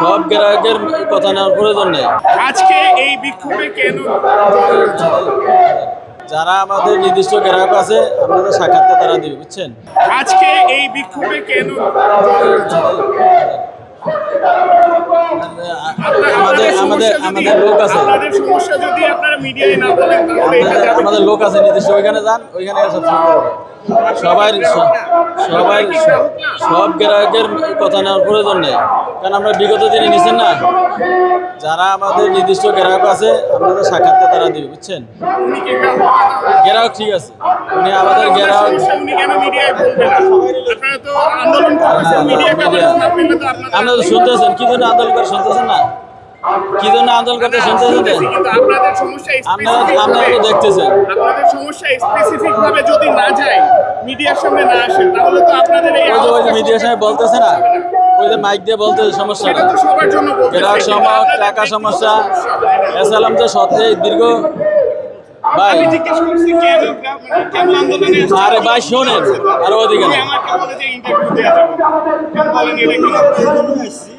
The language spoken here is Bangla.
সব গ্রাহকের কথা নেওয়ার প্রয়োজন নেই। আজকে এই বিক্ষোভে কেন যারা আমাদের নির্দিষ্ট গ্রাহক আছে আমাদের সাক্ষাৎকার তারা দিবে, বুঝছেন? আজকে এই বিক্ষোভে কেন আমাদের আমাদের আমাদের লোক আছে, আপনাদের সমস্যা যদি আপনারা মিডিয়ায় না বলেন তাহলে এটা যাবে আমাদের লোক আছে নির্দিষ্ট, ওইখানে যান, ওইখানে সব সবাই সবাই সব গ্রাহকের কথা নেওয়ার প্রয়োজন নেই, কারণ আমরা বিগত দিনে নিছেন না, যারা আমাদের নির্দিষ্ট গ্রাহক আছে আমাদের সাক্ষাৎকার তারা দিবে, বুঝছেন? উনি কি গ্রাহক? গ্রাহক ঠিক আছে, উনি আমাদের গ্রাহক। সমস্যা উনি কেন মিডিয়ায় বলবেন না? আপনারা তো আন্দোলন করতেছেন, মিডিয়া কভারেজ না পেলে তো আপনাদের আপনারা তো শুনতেছেন, কি জন্য আন্দোলন করে শুনতেছেন না? কি জন্য আন্দোলন করতে শুনতেছেন? কিন্তু আপনাদের সমস্যা আপনারা তো দেখতেছেন। আপনাদের সমস্যা স্পেসিফিক ভাবে যদি না যায়, মিডিয়ার সামনে না আসে, তাহলে তো আপনাদের এই ওই যে মিডিয়ার সামনে বলতেছে না, ওই যে মাইক দিয়ে বলতে সমস্যা এটা না, তো সবার জন্য বলতে গ্রাহক সমস্যা, টাকা সমস্যা, এসালাম যে সত্যি দীর্ঘ ভাই। আমি জিজ্ঞেস করছি কেন আন্দোলনে এসেছেন? আরে ভাই শোনেন, আরো ওদিকে উনি আমাকে বলে যে ইন্টারভিউ দেওয়া যাবে, বলেন এটা কেন?